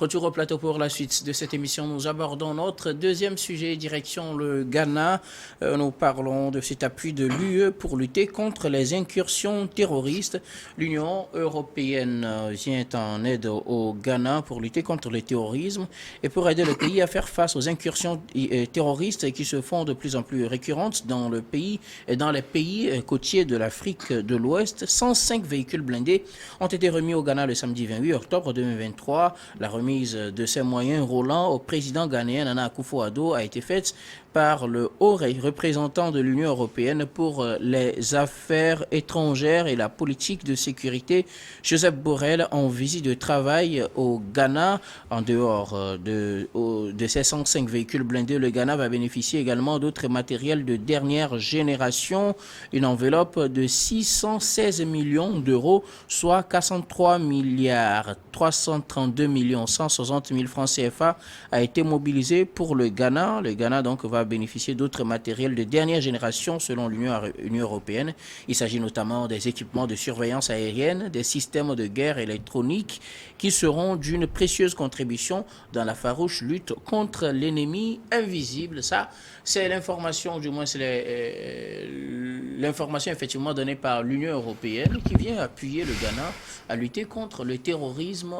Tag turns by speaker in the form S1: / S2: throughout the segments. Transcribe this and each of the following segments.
S1: Retour au plateau pour la suite de cette émission. Nous abordons notre deuxième sujet, direction le Ghana. Nous parlons de cet appui de l'UE pour lutter contre les incursions terroristes. L'Union européenne vient en aide au Ghana pour lutter contre le terrorisme et pour aider le pays à faire face aux incursions terroristes qui se font de plus en plus récurrentes dans le pays et dans les pays côtiers de l'Afrique de l'Ouest. 105 véhicules blindés ont été remis au Ghana le samedi 28 octobre 2023. La remise de ces moyens roulants au président ghanéen Nana Akufo-Addo a été faite par le haut représentant de l'Union européenne pour les affaires étrangères et la politique de sécurité, Joseph Borrell, en visite de travail au Ghana. En dehors de ces 105 véhicules blindés, le Ghana va bénéficier également d'autres matériels de dernière génération. Une enveloppe de 616 millions d'euros, soit 43 milliards 332 millions 160 000 francs CFA, a été mobilisée pour le Ghana. Le Ghana donc va bénéficier d'autres matériels de dernière génération selon l'Union européenne. Il s'agit notamment des équipements de surveillance aérienne, des systèmes de guerre électronique qui seront d'une précieuse contribution dans la farouche lutte contre l'ennemi invisible. Ça, c'est l'information, du moins c'est l'information effectivement donnée par l'Union européenne qui vient appuyer le Ghana à lutter contre le terrorisme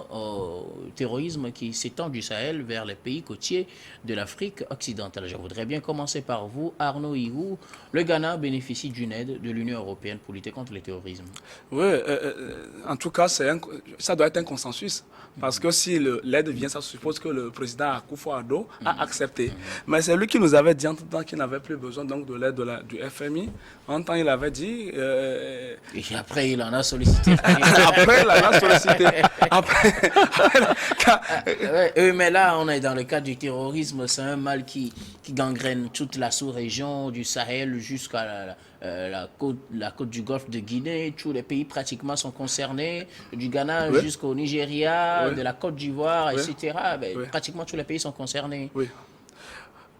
S1: qui s'étend du Sahel vers les pays côtiers de l'Afrique occidentale. Je voudrais bien commencer par vous, Arnaud Ihou. Le Ghana bénéficie d'une aide de l'Union européenne pour lutter contre le terrorisme.
S2: Oui, en tout cas, ça doit être un consensus. Parce que si l'aide vient, ça suppose que le président Akufo-Addo a accepté. Mais c'est lui qui nous avait dit en tout temps qu'il n'avait plus besoin donc, de l'aide du FMI. En temps, il avait dit...
S1: Et après, il en a sollicité.
S2: Après, il en a sollicité.
S1: Oui, mais là, on est dans le cadre du terrorisme. C'est un mal qui gangrène toute la sous-région du Sahel jusqu'à la côte du golfe de Guinée. Tous les pays pratiquement sont concernés, du Ghana jusqu'au Nigeria, de la Côte d'Ivoire, etc. Pratiquement tous les pays sont concernés.
S2: Oui.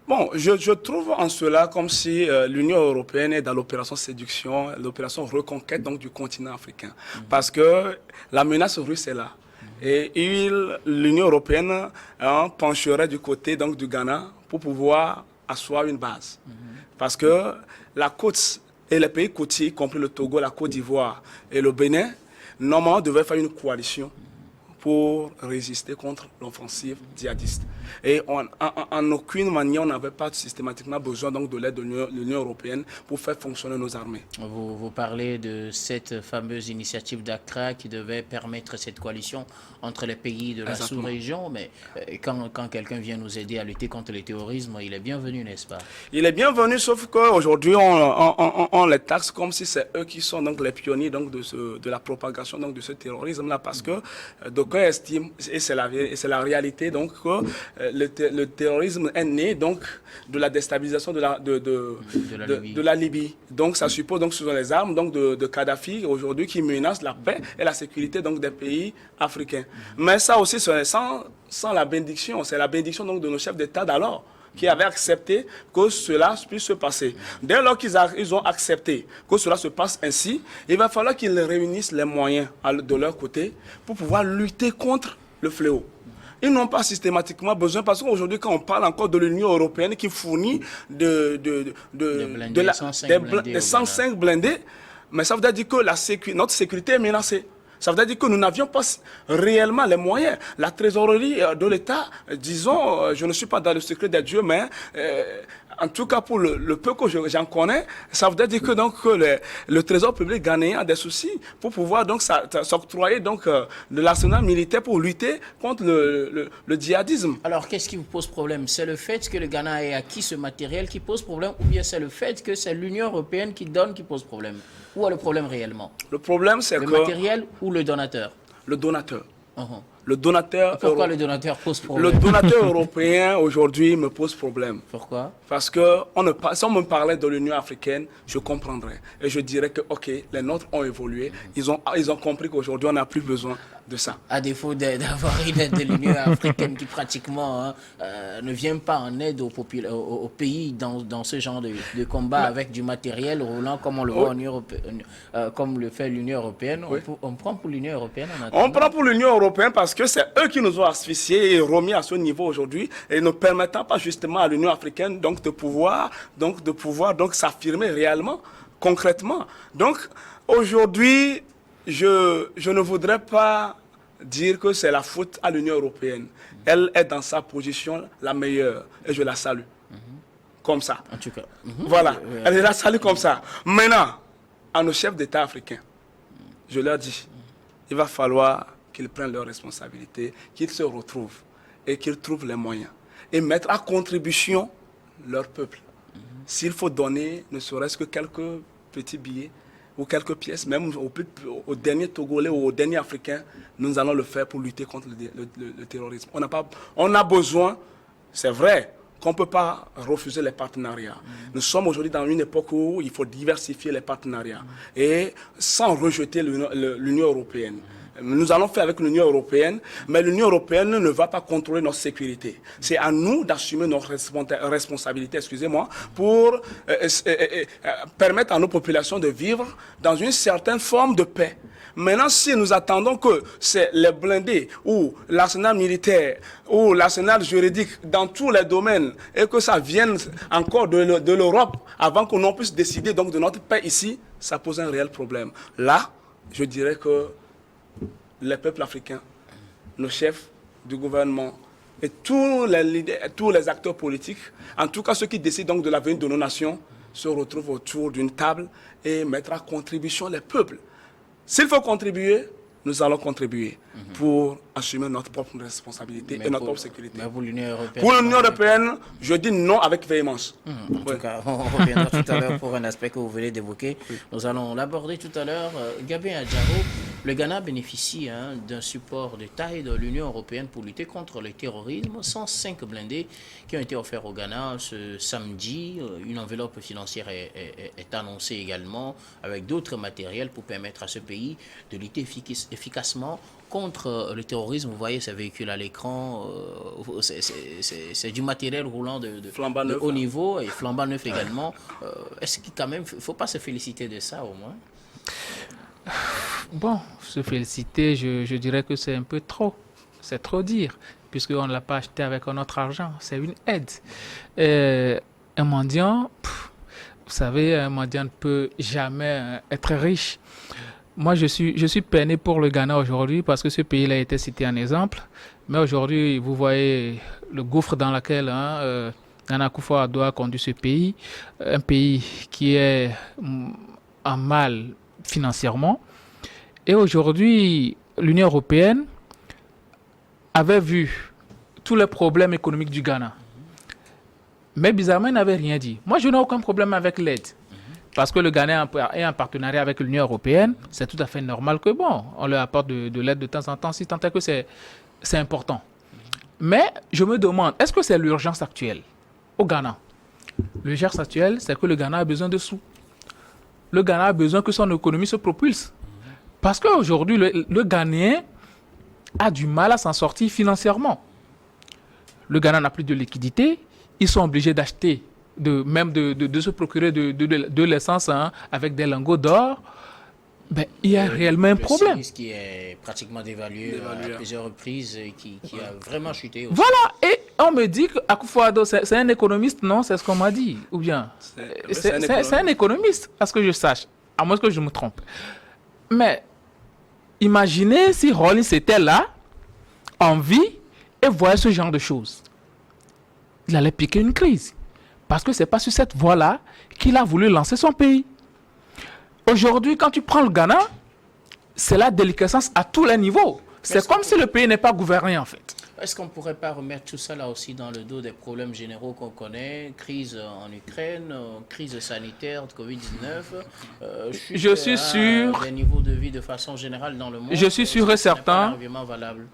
S2: Bon, je trouve en cela comme si l'Union européenne est dans l'opération séduction, l'opération reconquête donc, du continent africain. Parce que la menace russe est là. Et l'Union européenne pencherait du côté donc, du Ghana pour pouvoir asseoir une base. Parce que la côte et les pays côtiers, y compris le Togo, la Côte d'Ivoire et le Bénin, normalement devaient faire une coalition pour résister contre l'offensive djihadiste. Et en aucune manière, on n'avait pas systématiquement besoin donc, de l'aide de l'Union européenne pour faire fonctionner nos armées.
S1: Vous parlez de cette fameuse initiative d'Accra qui devait permettre cette coalition entre les pays de la sous-région, mais quand quelqu'un vient nous aider à lutter contre le terrorisme, il est bienvenu, n'est-ce pas? Il est bienvenu,
S2: sauf qu'aujourd'hui, on les taxe comme si c'est eux qui sont donc, les pionniers donc, de la propagation donc, de ce terrorisme-là, parce que d'aucuns estiment, et c'est la réalité, donc, que le terrorisme est né donc, de la déstabilisation de la Libye. Donc ça suppose donc, ce sont les armes donc, de Kadhafi aujourd'hui qui menacent la paix et la sécurité donc, des pays africains. Mais ça aussi, c'est sans la bénédiction, c'est la bénédiction donc, de nos chefs d'État d'alors qui avaient accepté que cela puisse se passer. Dès lors qu'ils ont accepté que cela se passe ainsi, il va falloir qu'ils réunissent les moyens de leur côté pour pouvoir lutter contre le fléau. Ils n'ont pas systématiquement besoin, parce qu'aujourd'hui, quand on parle encore de l'Union européenne qui fournit des 105 blindés, mais ça veut dire que notre sécurité est menacée. Ça veut dire que nous n'avions pas réellement les moyens. La trésorerie de l'État, disons, je ne suis pas dans le secret des dieux, mais en tout cas pour le peu que j'en connais, ça veut dire que donc, le trésor public ghanéen a des soucis pour pouvoir donc s'octroyer donc de l'arsenal militaire pour lutter contre le djihadisme.
S1: Alors qu'est-ce qui vous pose problème? C'est le fait que le Ghana ait acquis ce matériel qui pose problème, ou bien c'est le fait que c'est l'Union européenne qui donne qui pose problème? Où est le problème réellement?
S2: Le problème, c'est que...
S1: Le matériel ou le donateur?
S2: Le donateur. Le donateur...
S1: Pourquoi le donateur pose problème?
S2: Le donateur européen, aujourd'hui, me pose problème.
S1: Pourquoi?
S2: Parce que si on me parlait de l'Union africaine, je comprendrais. Et je dirais que, OK, les nôtres ont évolué. Ils ont compris qu'aujourd'hui, on n'a plus besoin de ça.
S1: À défaut d'avoir une aide de l'Union africaine qui pratiquement ne vient pas en aide aux pays dans ce genre de combat avec du matériel roulant comme on le voit en Union européenne, comme le fait l'Union européenne. On prend pour l'Union européenne en attendant.
S2: On prend pour l'Union européenne parce que c'est eux qui nous ont asphyxiés et remis à ce niveau aujourd'hui et ne permettant pas justement à l'Union africaine de pouvoir s'affirmer réellement, concrètement. Donc aujourd'hui, je ne voudrais pas dire que c'est la faute à l'Union européenne. Elle est dans sa position la meilleure et je la salue. Comme ça.
S1: En tout cas.
S2: Voilà, elle la salue comme ça. Maintenant, à nos chefs d'État africains, je leur dis, il va falloir qu'ils prennent leurs responsabilités, qu'ils se retrouvent et qu'ils trouvent les moyens et mettre à contribution leur peuple. S'il faut donner ne serait-ce que quelques petits billets, ou quelques pièces, même au dernier Togolais ou au dernier Africain, nous allons le faire pour lutter contre le terrorisme. On a besoin, c'est vrai, qu'on ne peut pas refuser les partenariats. Nous sommes aujourd'hui dans une époque où il faut diversifier les partenariats et sans rejeter l'Union européenne. Nous allons faire avec l'Union européenne, mais l'Union européenne ne va pas contrôler notre sécurité. C'est à nous d'assumer notre responsabilité, pour permettre à nos populations de vivre dans une certaine forme de paix. Maintenant, si nous attendons que c'est les blindés ou l'arsenal militaire ou l'arsenal juridique dans tous les domaines et que ça vienne encore de l'Europe avant que l'on puisse décider donc de notre paix ici, ça pose un réel problème. Là, je dirais que les peuples africains, nos chefs du gouvernement et tous les acteurs politiques, en tout cas ceux qui décident donc de l'avenir de nos nations, se retrouvent autour d'une table et mettre à contribution les peuples. S'il faut contribuer, nous allons contribuer pour assumer notre propre responsabilité et notre propre sécurité.
S1: Mais pour l'Union européenne,
S2: pour l'Union européenne, je dis non avec véhémence.
S1: En tout cas, on reviendra tout à l'heure pour un aspect que vous venez d'évoquer. Nous allons l'aborder tout à l'heure. Gabin Adjaro, le Ghana bénéficie d'un support de taille de l'Union européenne pour lutter contre le terrorisme. 105 blindés qui ont été offerts au Ghana ce samedi. Une enveloppe financière est annoncée également avec d'autres matériels pour permettre à ce pays de lutter efficacement contre le terrorisme. Vous voyez ces véhicules à l'écran, c'est du matériel roulant de haut niveau et flambant neuf également. Est-ce qu'il quand même, faut pas se féliciter de ça au moins?
S3: Bon, se féliciter, je dirais que c'est un peu trop. C'est trop dire, puisqu'on ne l'a pas acheté avec notre argent. C'est une aide. Un mendiant, vous savez, un mendiant ne peut jamais être riche. Moi, je suis peiné pour le Ghana aujourd'hui parce que ce pays-là a été cité en exemple. Mais aujourd'hui, vous voyez le gouffre dans lequel Nana Akufo-Addo a conduit ce pays. Un pays qui est en mal financièrement. Et aujourd'hui, l'Union européenne avait vu tous les problèmes économiques du Ghana. Mais bizarrement, il n'avait rien dit. Moi, je n'ai aucun problème avec l'aide. Parce que le Ghana est en partenariat avec l'Union européenne, c'est tout à fait normal que, bon, on leur apporte de l'aide de temps en temps, si tant est que c'est important. Mais je me demande, est-ce que c'est l'urgence actuelle au Ghana? L'urgence actuelle, c'est que le Ghana a besoin de sous. Le Ghana a besoin que son économie se propulse. Parce qu'aujourd'hui, le Ghanéen a du mal à s'en sortir financièrement. Le Ghana n'a plus de liquidité, ils sont obligés d'acheter de se procurer de l'essence avec des lingots d'or. Ben, il y a réellement un problème.
S1: Le qui est pratiquement dévalué à plusieurs reprises et qui a vraiment chuté aussi.
S3: Voilà, et on me dit qu'Akufo-Addo, c'est un économiste, non? C'est ce qu'on m'a dit. Ou bien, c'est un économiste, à ce que je sache, à moins que je me trompe. Mais imaginez si Rawlings était là, en vie, et voyait ce genre de choses. Il allait piquer une crise. Parce que ce n'est pas sur cette voie-là qu'il a voulu lancer son pays. Aujourd'hui, quand tu prends le Ghana, c'est la déliquescence à tous les niveaux. C'est comme si le pays n'est pas gouverné, en fait.
S1: Est-ce qu'on ne pourrait pas remettre tout ça là aussi dans le dos des problèmes généraux qu'on connaît, crise en Ukraine, crise sanitaire, Covid-19,
S3: je suis sûr
S1: des niveaux de vie de façon générale dans le monde.
S3: Je suis sûr et certain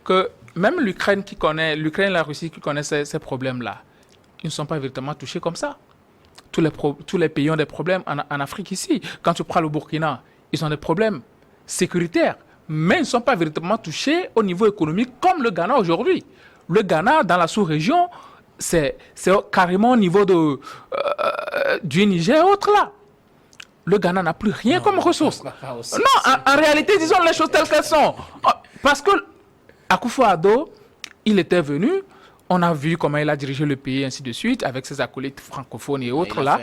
S3: que même l'Ukraine et la Russie qui connaissent ces problèmes-là, ils ne sont pas véritablement touchés comme ça. Tous les pays ont des problèmes en Afrique ici. Quand tu prends le Burkina, ils ont des problèmes sécuritaires. mais ils ne sont pas véritablement touchés au niveau économique comme le Ghana aujourd'hui. Le Ghana, dans la sous-région, c'est carrément au niveau du Niger et autres là. Le Ghana n'a plus rien comme ressources. Non, en réalité, disons les choses telles qu'elles sont. Parce que Akufo-Addo, il était venu, on a vu comment il a dirigé le pays, ainsi de suite, avec ses acolytes francophones et autres là.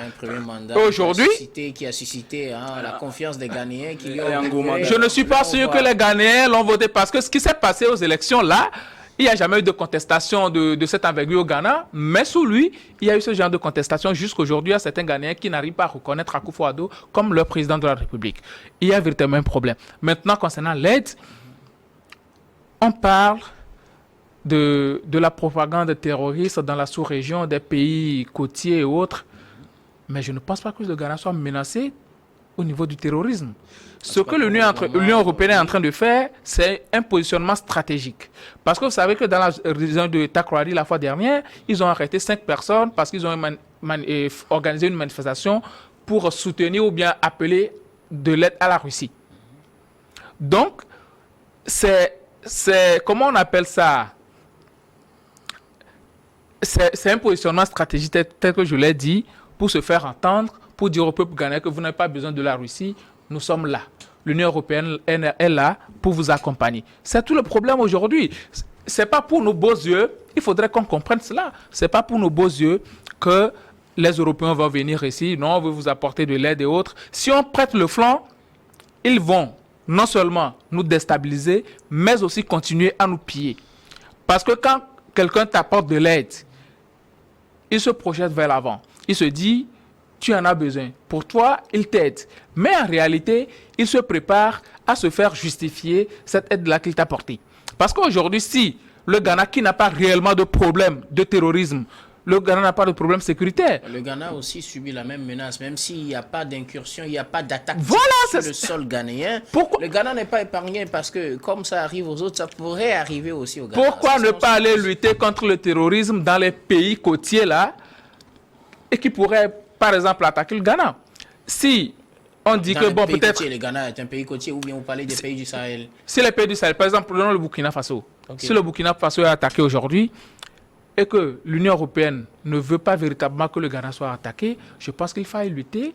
S3: Aujourd'hui,
S1: qui a suscité la confiance des Ghanéens.
S3: Je ne suis pas sûr que les Ghanéens l'ont voté parce que ce qui s'est passé aux élections là, il n'y a jamais eu de contestation de cette envergure au Ghana, mais sous lui, il y a eu ce genre de contestation jusqu'aujourd'hui. Il y a certains Ghanéens qui n'arrivent pas à reconnaître Akufo-Addo comme leur président de la République. Il y a véritablement un problème. Maintenant, concernant l'aide, on parle de la propagande terroriste dans la sous-région des pays côtiers et autres, mais je ne pense pas que le Ghana soit menacé au niveau du terrorisme. Ce que l'Union européenne est en train de faire, c'est un positionnement stratégique. Parce que vous savez que dans la région de Takoradi, la fois dernière, ils ont arrêté 5 personnes parce qu'ils ont organisé une manifestation pour soutenir ou bien appeler de l'aide à la Russie. Donc, c'est comment on appelle ça? C'est un positionnement stratégique tel que je l'ai dit, pour se faire entendre, pour dire au peuple ghanéen que vous n'avez pas besoin de la Russie, nous sommes là. L'Union européenne est là pour vous accompagner. C'est tout le problème aujourd'hui. C'est pas pour nos beaux yeux, il faudrait qu'on comprenne cela. C'est pas pour nos beaux yeux que les Européens vont venir ici, non, on veut vous apporter de l'aide et autres. Si on prête le flanc, ils vont non seulement nous déstabiliser, mais aussi continuer à nous piller. Parce que quand quelqu'un t'apporte de l'aide, il se projette vers l'avant. Il se dit, tu en as besoin. Pour toi, il t'aide. Mais en réalité, il se prépare à se faire justifier cette aide-là qu'il t'a apportée. Parce qu'aujourd'hui, si le Ghana, qui n'a pas réellement de problème de terrorisme, le Ghana n'a pas de problème sécuritaire.
S1: Le Ghana aussi subit la même menace, même s'il n'y a pas d'incursion, il n'y a pas d'attaque
S3: sur
S1: le sol ghanéen.
S3: Pourquoi?
S1: Le Ghana n'est pas épargné parce que comme ça arrive aux autres, ça pourrait arriver aussi au Ghana.
S3: Pourquoi ne pas aller lutter contre le terrorisme dans les pays côtiers là et qui pourraient, par exemple, attaquer le Ghana? Si on dit que bon, peut-être...
S1: Le Ghana est un pays côtier ou bien vous parlez des pays du Sahel?
S3: Si les pays du Sahel, par exemple, prenons le Burkina Faso. Okay. Si le Burkina Faso est attaqué aujourd'hui, et que l'Union européenne ne veut pas véritablement que le Ghana soit attaqué, je pense qu'il faille lutter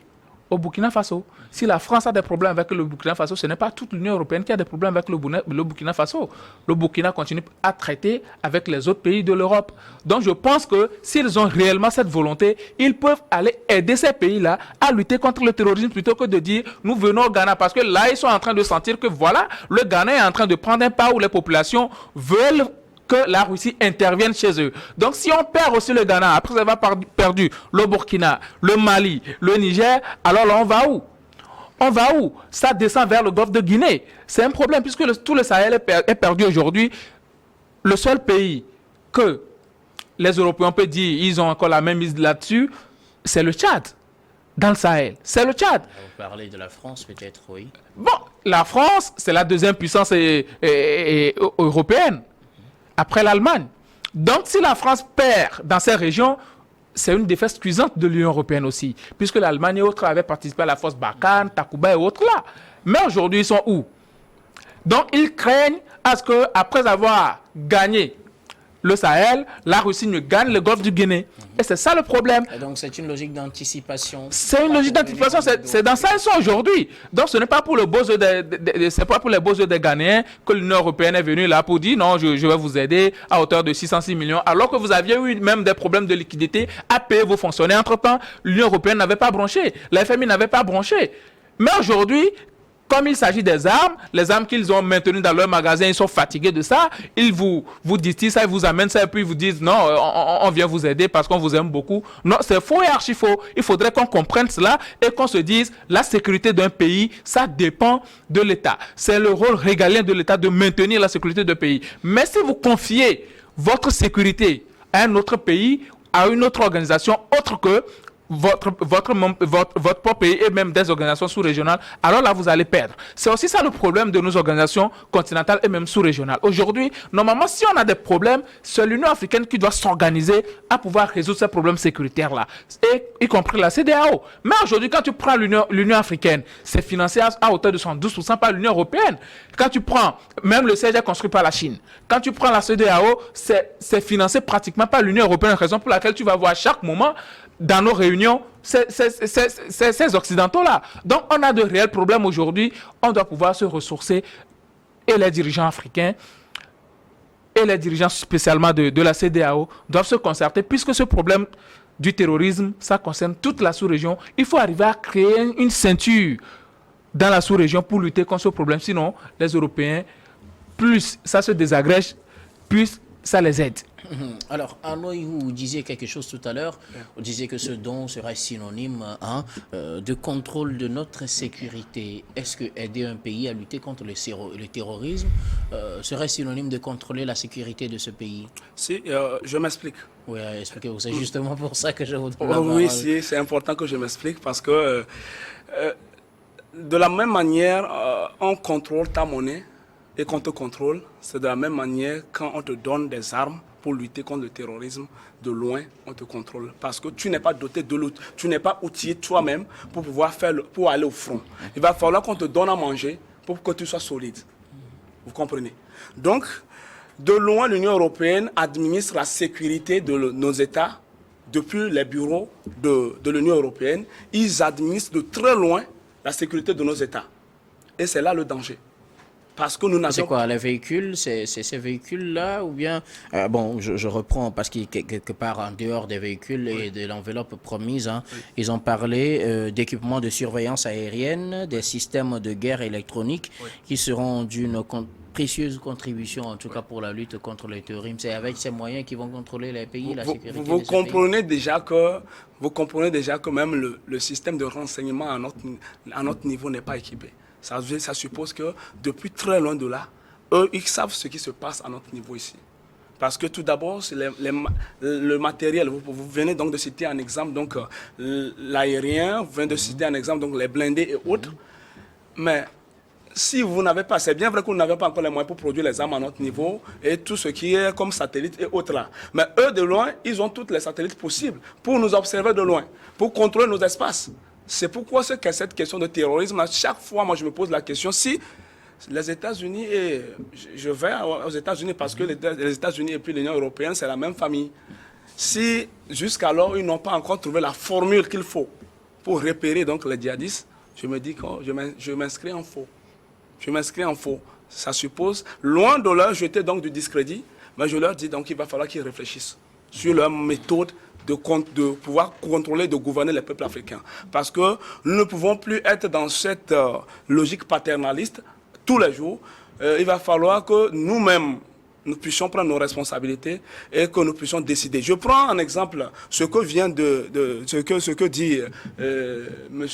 S3: au Burkina Faso. Si la France a des problèmes avec le Burkina Faso, ce n'est pas toute l'Union européenne qui a des problèmes avec le Burkina Faso. Le Burkina continue à traiter avec les autres pays de l'Europe. Donc je pense que s'ils ont réellement cette volonté, ils peuvent aller aider ces pays-là à lutter contre le terrorisme plutôt que de dire nous venons au Ghana. Parce que là, ils sont en train de sentir que voilà, le Ghana est en train de prendre un pas où les populations veulent que la Russie intervienne chez eux. Donc si on perd aussi le Ghana, après avoir perdu le Burkina, le Mali, le Niger, alors là on va où? On va où? Ça descend vers le golfe de Guinée. C'est un problème puisque tout le Sahel est perdu aujourd'hui. Le seul pays que les Européens peuvent dire ils ont encore la même mise là-dessus, c'est le Tchad. Dans le Sahel, c'est le Tchad.
S1: Vous parlez de la France peut-être, oui.
S3: Bon, la France, c'est la deuxième puissance européenne. Après l'Allemagne. Donc, si la France perd dans ces régions, c'est une défaite cuisante de l'Union européenne aussi, puisque l'Allemagne et autres avaient participé à la force Barkhane, Takuba et autres là. Mais aujourd'hui, ils sont où? Donc, ils craignent à ce qu'après avoir gagné le Sahel, la Russie ne gagne le golfe du Guinée. Et c'est ça le problème.
S1: Et donc c'est une logique d'anticipation.
S3: C'est une logique d'anticipation, c'est dans ça ils sont aujourd'hui. Donc ce n'est pas pour le beaux yeux c'est pas pour les beaux yeux des Ghanéens que l'Union européenne est venue là pour dire non, je vais vous aider à hauteur de 606 millions, alors que vous aviez eu même des problèmes de liquidité à payer vos fonctionnaires. Entre-temps, l'Union européenne n'avait pas bronché, la FMI n'avait pas bronché. Mais aujourd'hui, comme il s'agit des armes, les armes qu'ils ont maintenues dans leur magasin, ils sont fatigués de ça. Ils vous disent ça, ils vous amènent ça et puis ils vous disent non, on vient vous aider parce qu'on vous aime beaucoup. Non, c'est faux et archi faux. Il faudrait qu'on comprenne cela et qu'on se dise la sécurité d'un pays, ça dépend de l'État. C'est le rôle régalien de l'État de maintenir la sécurité d'un pays. Mais si vous confiez votre sécurité à un autre pays, à une autre organisation autre que votre propre pays et même des organisations sous-régionales, alors là, vous allez perdre. C'est aussi ça le problème de nos organisations continentales et même sous-régionales. Aujourd'hui, normalement, si on a des problèmes, c'est l'Union africaine qui doit s'organiser à pouvoir résoudre ces problèmes sécuritaires-là, y compris la CEDEAO. Mais aujourd'hui, quand tu prends l'Union africaine, c'est financé à hauteur de 112% par l'Union européenne. Quand tu prends, même le CEDEAO construit par la Chine. Quand tu prends la CEDEAO, c'est financé pratiquement par l'Union européenne, raison pour laquelle tu vas voir à chaque moment dans nos réunions, ces Occidentaux-là. Donc, on a de réels problèmes aujourd'hui. On doit pouvoir se ressourcer, et les dirigeants africains et les dirigeants spécialement de la CEDEAO doivent se concerter, puisque ce problème du terrorisme, ça concerne toute la sous-région. Il faut arriver à créer une ceinture dans la sous-région pour lutter contre ce problème. Sinon, les Européens, plus ça se désagrège, plus ça les aide.
S1: Alors, Arnaud, vous disiez quelque chose tout à l'heure. Vous disiez que ce don serait synonyme de contrôle de notre sécurité. Est-ce que aider un pays à lutter contre le terrorisme serait synonyme de contrôler la sécurité de ce pays?
S2: Si, je m'explique.
S1: Oui, expliquez-vous. C'est justement pour ça que je vous donne la parole.
S2: Oui, si, c'est important que je m'explique parce que de la même manière, on contrôle ta monnaie et qu'on te contrôle. C'est de la même manière quand on te donne des armes pour lutter contre le terrorisme, de loin, on te contrôle. Parce que tu n'es pas doté de l'outil, tu n'es pas outillé toi-même pour pouvoir pour aller au front. Il va falloir qu'on te donne à manger pour que tu sois solide. Vous comprenez? Donc, de loin, l'Union européenne administre la sécurité de nos États depuis les bureaux de l'Union européenne. Ils administrent de très loin la sécurité de nos États. Et c'est là le danger. Parce que nous n'avons...
S1: C'est quoi, les véhicules? C'est ces véhicules-là ou bien... bon, je reprends parce qu'il quelque part en dehors des véhicules et de l'enveloppe promise, ils ont parlé d'équipements de surveillance aérienne, des systèmes de guerre électronique qui seront d'une précieuse contribution, en tout cas pour la lutte contre le terrorisme. C'est avec ces moyens qu'ils vont contrôler les pays, la sécurité
S2: vous comprenez déjà que même le système de renseignement à notre niveau n'est pas équipé. Ça suppose que depuis très loin de là, eux, ils savent ce qui se passe à notre niveau ici. Parce que tout d'abord, c'est le matériel. Vous venez donc de citer un exemple, donc l'aérien, vous venez de citer un exemple, donc les blindés et autres. Mais si vous n'avez pas, c'est bien vrai que vous n'avez pas encore les moyens pour produire les armes à notre niveau et tout ce qui est comme satellite et autres là. Mais eux, de loin, ils ont tous les satellites possibles pour nous observer de loin, pour contrôler nos espaces. C'est pourquoi cette question de terrorisme, à chaque fois, moi, je me pose la question, si les États-Unis, et je vais aux États-Unis parce que les États-Unis et puis l'Union européenne, c'est la même famille. Si jusqu'alors, ils n'ont pas encore trouvé la formule qu'il faut pour repérer donc les djihadistes, je me dis que je m'inscris en faux. Je m'inscris en faux. Ça suppose, loin de leur jeter donc du discrédit, mais je leur dis donc qu'il va falloir qu'ils réfléchissent sur leur méthode de pouvoir contrôler, de gouverner les peuples africains. Parce que nous ne pouvons plus être dans cette logique paternaliste tous les jours. Il va falloir que nous-mêmes, nous puissions prendre nos responsabilités et que nous puissions décider. Je prends un exemple, ce que dit M.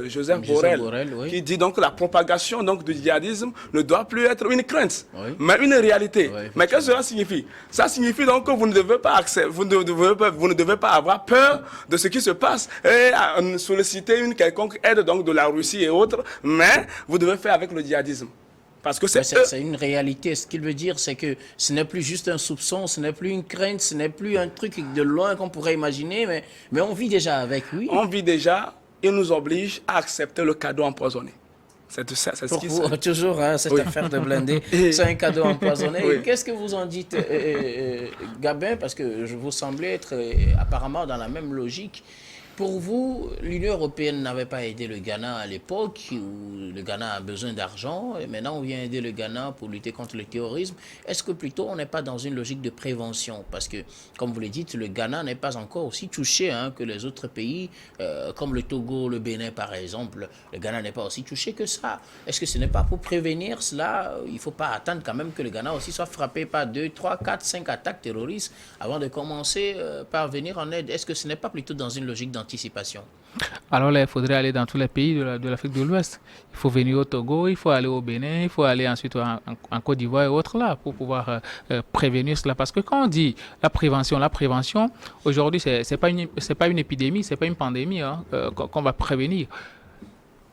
S2: Joseph Borrell, qui dit donc que la propagation donc, du djihadisme ne doit plus être une crainte, mais une réalité. Mais qu'est-ce que cela signifie? Ça signifie donc que vous ne devez pas vous ne devez pas avoir peur de ce qui se passe et solliciter une quelconque aide donc, de la Russie et autres, mais vous devez faire avec le djihadisme. Parce que
S1: c'est une réalité. Ce qu'il veut dire, c'est que ce n'est plus juste un soupçon, ce n'est plus une crainte, ce n'est plus un truc de loin qu'on pourrait imaginer, mais on vit déjà avec, oui.
S2: On vit déjà, il nous oblige à accepter le cadeau empoisonné. C'est ce qui
S1: vous, toujours, cette affaire de blindé, c'est un cadeau empoisonné. Oui. Qu'est-ce que vous en dites, Gabin? Parce que vous semblez être apparemment dans la même logique. Pour vous, l'Union européenne n'avait pas aidé le Ghana à l'époque où le Ghana a besoin d'argent et maintenant on vient aider le Ghana pour lutter contre le terrorisme. Est-ce que plutôt on n'est pas dans une logique de prévention? Parce que, comme vous le dites, le Ghana n'est pas encore aussi touché que les autres pays, comme le Togo, le Bénin par exemple. Le Ghana n'est pas aussi touché que ça. Est-ce que ce n'est pas pour prévenir cela? Il ne faut pas attendre quand même que le Ghana aussi soit frappé par 2, 3, 4, 5 attaques terroristes avant de commencer par venir en aide. Est-ce que ce n'est pas plutôt dans une logique d'anticipation participation?
S3: Alors là, il faudrait aller dans tous les pays de l'Afrique de l'Ouest. Il faut venir au Togo, il faut aller au Bénin, il faut aller ensuite en Côte d'Ivoire et autres là pour pouvoir prévenir cela. Parce que quand on dit la prévention, aujourd'hui, c'est pas une épidémie, c'est pas une pandémie qu'on va prévenir.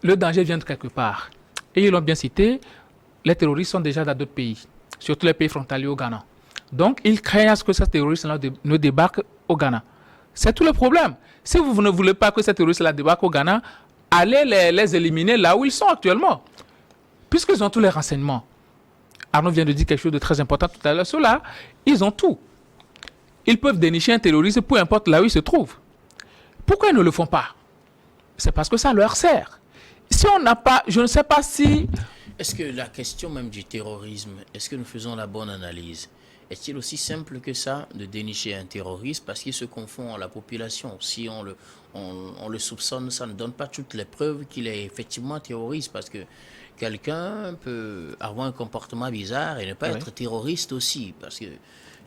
S3: Le danger vient de quelque part. Et ils l'ont bien cité, les terroristes sont déjà dans d'autres pays, surtout les pays frontaliers au Ghana. Donc, ils craignent à ce que ces terroristes-là ne débarquent au Ghana. C'est tout le problème. Si vous ne voulez pas que ces terroristes-là débarquent au Ghana, allez les éliminer là où ils sont actuellement. Puisqu'ils ont tous les renseignements. Arnaud vient de dire quelque chose de très important tout à l'heure. Ceux-là, ils ont tout. Ils peuvent dénicher un terroriste, peu importe là où il se trouve. Pourquoi ils ne le font pas? C'est parce que ça leur sert. Si on n'a pas, je ne sais pas si...
S1: Est-ce que la question même du terrorisme, est-ce que nous faisons la bonne analyse? Est-il aussi simple que ça de dénicher un terroriste parce qu'il se confond à la population? Si on le soupçonne, ça ne donne pas toutes les preuves qu'il est effectivement terroriste, parce que quelqu'un peut avoir un comportement bizarre et ne pas être terroriste aussi, parce que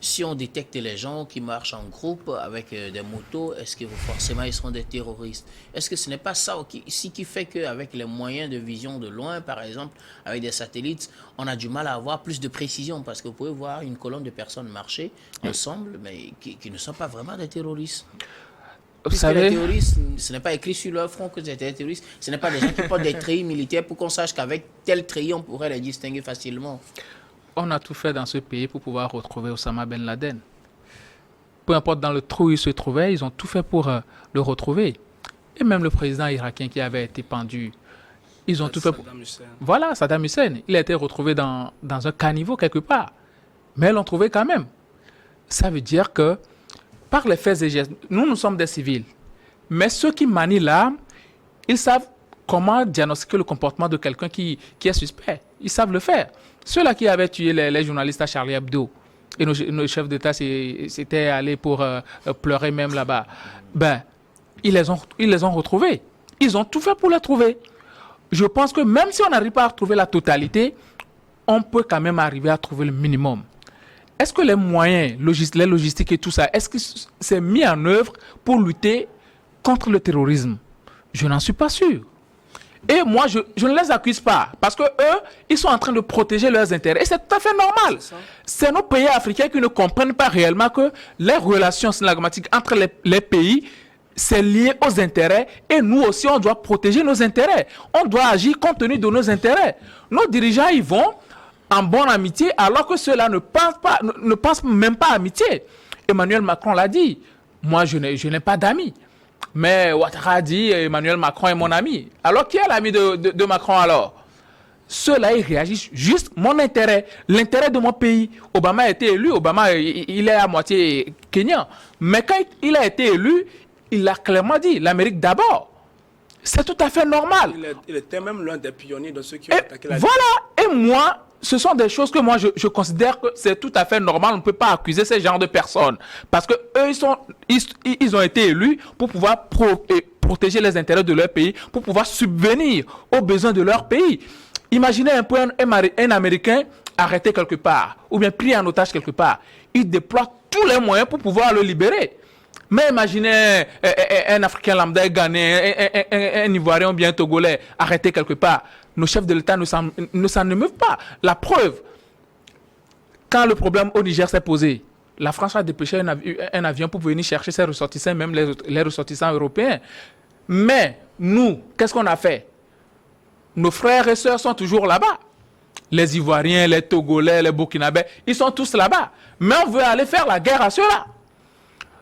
S1: si on détecte les gens qui marchent en groupe avec des motos, est-ce que forcément ils seront des terroristes? Est-ce que ce n'est pas ça qui fait qu'avec les moyens de vision de loin, par exemple, avec des satellites, on a du mal à avoir plus de précision? Parce que vous pouvez voir une colonne de personnes marcher ensemble, mais qui ne sont pas vraiment des terroristes.
S3: Vous savez,
S1: les terroristes, ce n'est pas écrit sur leur front que c'est des terroristes. Ce n'est pas des gens qui portent des treillis militaires pour qu'on sache qu'avec tel treillis, on pourrait les distinguer facilement.
S3: On a tout fait dans ce pays pour pouvoir retrouver Osama Ben Laden. Peu importe dans le trou où il se trouvait, ils ont tout fait pour le retrouver. Et même le président irakien qui avait été pendu, ils ont tout fait pour... Voilà, Saddam Hussein. Il a été retrouvé dans un caniveau quelque part. Mais ils l'ont trouvé quand même. Ça veut dire que, par les faits et gestes, nous sommes des civils. Mais ceux qui manient l'arme, ils savent comment diagnostiquer le comportement de quelqu'un qui est suspect. Ils savent le faire. Ceux-là qui avaient tué les journalistes à Charlie Hebdo, et nos chefs d'État s'étaient allés pour pleurer même là-bas, ils les ont retrouvés. Ils ont tout fait pour les trouver. Je pense que même si on n'arrive pas à retrouver la totalité, on peut quand même arriver à trouver le minimum. Est-ce que les moyens, les logistiques et tout ça, est-ce que c'est mis en œuvre pour lutter contre le terrorisme? Je n'en suis pas sûr. Et moi, je ne les accuse pas, parce que eux, ils sont en train de protéger leurs intérêts. Et c'est tout à fait normal. C'est nos pays africains qui ne comprennent pas réellement que les relations synagmatiques entre les pays, c'est lié aux intérêts. Et nous aussi, on doit protéger nos intérêts. On doit agir compte tenu de nos intérêts. Nos dirigeants, ils vont en bonne amitié, alors que ceux-là ne pensent même pas amitié. Emmanuel Macron l'a dit. Moi, je n'ai pas d'amis. Mais Ouattara a dit Emmanuel Macron est mon ami. Alors qui est l'ami de Macron alors? Ceux-là, ils réagissent juste mon intérêt, l'intérêt de mon pays. Obama a été élu, Obama il est à moitié kenyan. Mais quand il a été élu, il a clairement dit l'Amérique d'abord. C'est tout à fait normal.
S2: Il était même l'un des pionniers de ceux qui ont attaqué la...
S3: Voilà, et moi, ce sont des choses que moi je considère que c'est tout à fait normal. On ne peut pas accuser ces genres de personnes. Parce que eux, ils ont été élus pour pouvoir protéger les intérêts de leur pays, pour pouvoir subvenir aux besoins de leur pays. Imaginez un peu un Américain arrêté quelque part, ou bien pris en otage quelque part. Il déploie tous les moyens pour pouvoir le libérer. Mais imaginez un Africain lambda, un Ghanéen, un Ivoirien ou bien un Togolais arrêté quelque part. Nos chefs de l'État ne s'en émeuvent pas. La preuve, quand le problème au Niger s'est posé, la France a dépêché un avion pour venir chercher ses ressortissants, même les ressortissants européens. Mais nous, qu'est-ce qu'on a fait? Nos frères et sœurs sont toujours là-bas. Les Ivoiriens, les Togolais, les Burkinabés, ils sont tous là-bas. Mais on veut aller faire la guerre à ceux-là.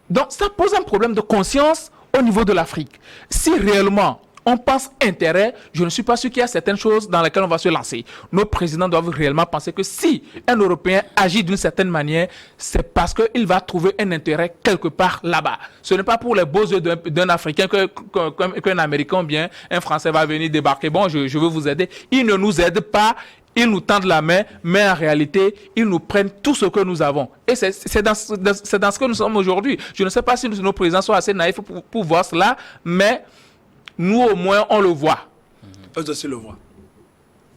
S3: Donc ça pose un problème de conscience au niveau de l'Afrique. Si réellement on pense intérêt, je ne suis pas sûr qu'il y a certaines choses dans lesquelles on va se lancer. Nos présidents doivent réellement penser que si un Européen agit d'une certaine manière, c'est parce qu'il va trouver un intérêt quelque part là-bas. Ce n'est pas pour les beaux yeux d'un Africain qu'un Américain ou bien un Français va venir débarquer. Bon, je veux vous aider. Ils ne nous aident pas. Ils nous tendent la main, mais en réalité, ils nous prennent tout ce que nous avons. Et c'est dans ce que nous sommes aujourd'hui. Je ne sais pas si nos présidents sont assez naïfs pour voir cela, mais nous, au moins, on le voit.
S2: Eux aussi le voient.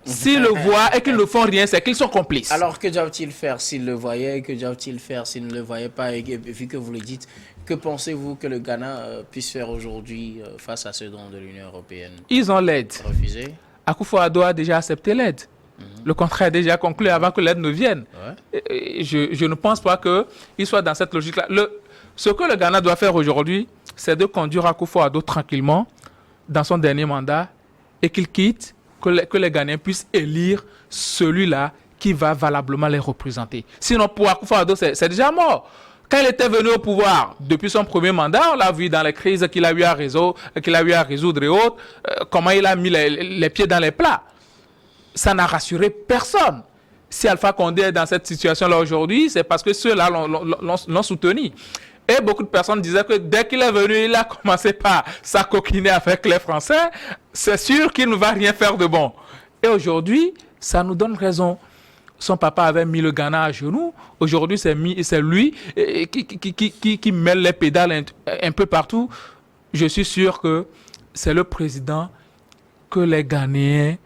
S3: S'ils le voient et qu'ils ne font rien, c'est qu'ils sont complices.
S1: Alors, que doivent-ils faire s'ils le voyaient? Que doivent-ils faire s'ils ne le voyaient pas? Et vu que vous le dites, que pensez-vous que le Ghana puisse faire aujourd'hui face à ce don de l'Union européenne?
S3: Ils ont l'aide.
S1: Refusé?
S3: Akufo-Addo a déjà accepté l'aide. Le contrat est déjà conclu avant que l'aide ne vienne.
S1: Ouais.
S3: Et je ne pense pas qu'il soit dans cette logique-là. Ce que le Ghana doit faire aujourd'hui, c'est de conduire Akufo-Addo tranquillement dans son dernier mandat et qu'il quitte, que les Ghanéens puissent élire celui-là qui va valablement les représenter. Sinon, pour Akufo-Addo, c'est déjà mort. Quand il était venu au pouvoir, depuis son premier mandat, on l'a vu dans les crises qu'il a eu à résoudre et autres, comment il a mis les pieds dans les plats. Ça n'a rassuré personne. Si Alpha Condé est dans cette situation-là aujourd'hui, c'est parce que ceux-là l'ont soutenu. Et beaucoup de personnes disaient que dès qu'il est venu, il a commencé par s'acoquiner avec les Français. C'est sûr qu'il ne va rien faire de bon. Et aujourd'hui, ça nous donne raison. Son papa avait mis le Ghana à genoux. Aujourd'hui, c'est lui qui mêle les pédales un peu partout. Je suis sûr que c'est le président que les Ghanéens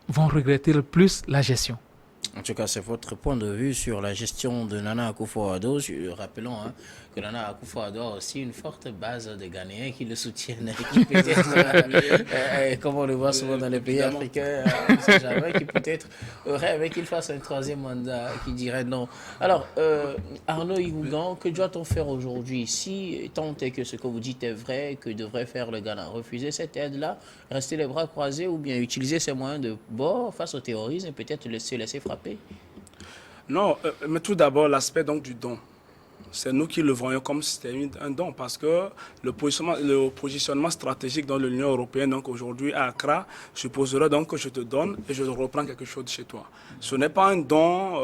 S3: vont regretter le plus la gestion.
S1: En tout cas, c'est votre point de vue sur la gestion de Nana Akufo-Addo. Rappelons que Nana Akufo-Addo a aussi une forte base de Ghanéens qui le soutiennent, qui peut-être, comme on le voit souvent dans les pays africains, on ne sait jamais, qui peut-être rêve qu'il fasse un troisième mandat, qui dirait non. Alors, Arnaud Igougan, que doit-on faire aujourd'hui? Si tant est que ce que vous dites est vrai, que devrait faire le Ghana? Refuser cette aide-là, rester les bras croisés ou bien utiliser ces moyens de bord face au terrorisme et peut-être se laisser frapper?
S2: Non, mais tout d'abord, l'aspect donc du don. C'est nous qui le voyons comme si c'était un don parce que le positionnement stratégique dans l'Union européenne, donc aujourd'hui à Accra, supposerait donc que je te donne et je reprends quelque chose de chez toi. Ce n'est pas un don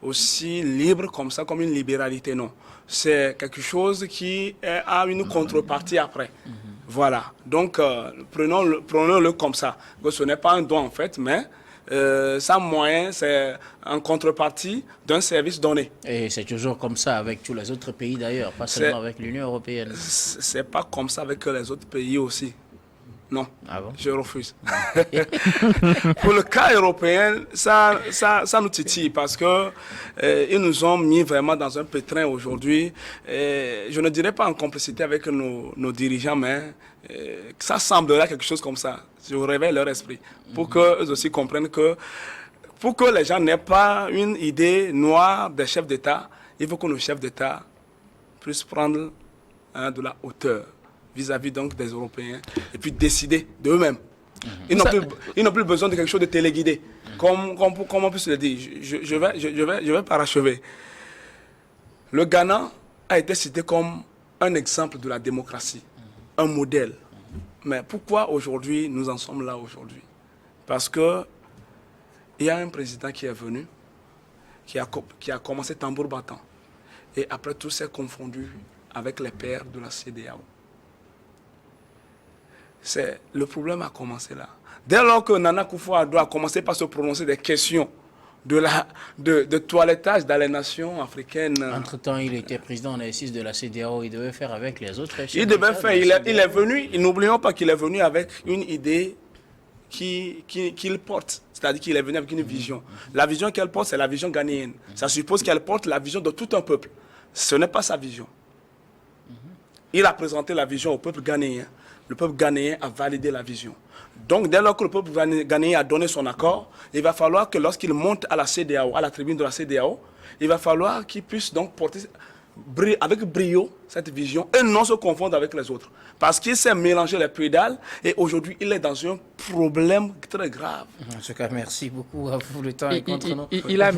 S2: aussi libre comme ça, comme une libéralité, non. C'est quelque chose qui a une contrepartie après. Voilà. Donc, prenons-le comme ça. Que ce n'est pas un don en fait, mais sans moyen, c'est en contrepartie d'un service donné.
S1: Et c'est toujours comme ça avec tous les autres pays d'ailleurs, pas seulement avec l'Union européenne.
S2: C'est pas comme ça avec les autres pays aussi. Non,
S1: ah bon?
S2: Je refuse. Pour le cas européen, ça nous titille parce que ils nous ont mis vraiment dans un pétrin aujourd'hui. Je ne dirais pas en complicité avec nos dirigeants, mais ça semblerait quelque chose comme ça. Je réveille leur esprit pour qu'eux aussi comprennent que pour que les gens n'aient pas une idée noire des chefs d'État, il faut que nos chefs d'État puissent prendre de la hauteur vis-à-vis donc des Européens et puis décider d'eux-mêmes. Ils n'ont plus besoin de quelque chose de téléguidé. Comme on peut se le dire, je vais parachever. Le Ghana a été cité comme un exemple de la démocratie, un modèle. Mais pourquoi aujourd'hui nous en sommes là aujourd'hui? Parce que il y a un président qui est venu, qui a commencé tambour battant. Et après tout s'est confondu avec les pères de la CEDEAO. Le problème a commencé là. Dès lors que Nana Akufo-Addo a commencé par se prononcer des questions de toilettage dans les nations africaines.
S1: Entre-temps, il était président en exercice de la CEDEAO, il devait faire avec les autres.
S2: Il devait faire, il est venu, n'oublions pas qu'il est venu avec une idée qu'il porte. C'est-à-dire qu'il est venu avec une vision. La vision qu'elle porte, c'est la vision ghanéenne. Ça suppose qu'elle porte la vision de tout un peuple. Ce n'est pas sa vision. Il a présenté la vision au peuple ghanéen. Le peuple ghanéen a validé la vision. Donc, dès lors que le peuple ghanéen a donné son accord, il va falloir que lorsqu'il monte à la CEDEAO, à la tribune de la CEDEAO, il va falloir qu'il puisse donc porter avec brio cette vision et non se confondre avec les autres. Parce qu'il s'est mélangé les pédales et aujourd'hui, il est dans un problème très grave.
S1: En tout cas, merci beaucoup à vous. Le temps est contre nous.
S3: Il a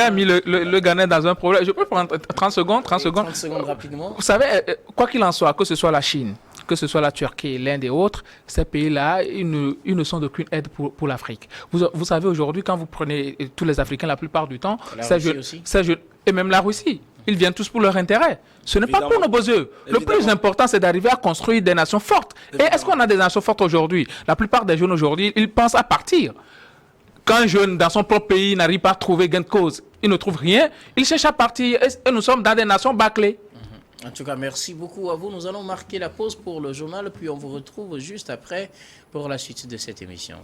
S3: mis le Ghana dans un problème. Je peux prendre 30 secondes
S1: 30 secondes rapidement.
S3: Vous savez, quoi qu'il en soit, que ce soit la Chine, que ce soit la Turquie, l'Inde et autres, ces pays-là, ils ne sont d'aucune aide pour l'Afrique. Vous savez, aujourd'hui, quand vous prenez tous les Africains, la plupart du temps, et même la Russie, ils viennent tous pour leur intérêt. Ce n'est pas pour nos beaux yeux. Le plus important, c'est d'arriver à construire des nations fortes. Évidemment. Et est-ce qu'on a des nations fortes aujourd'hui? La plupart des jeunes aujourd'hui, ils pensent à partir. Quand un jeune dans son propre pays n'arrive pas à trouver gain de cause, il ne trouve rien, il cherche à partir. Et nous sommes dans des nations bâclées.
S1: En tout cas, merci beaucoup à vous. Nous allons marquer la pause pour le journal, puis on vous retrouve juste après pour la suite de cette émission.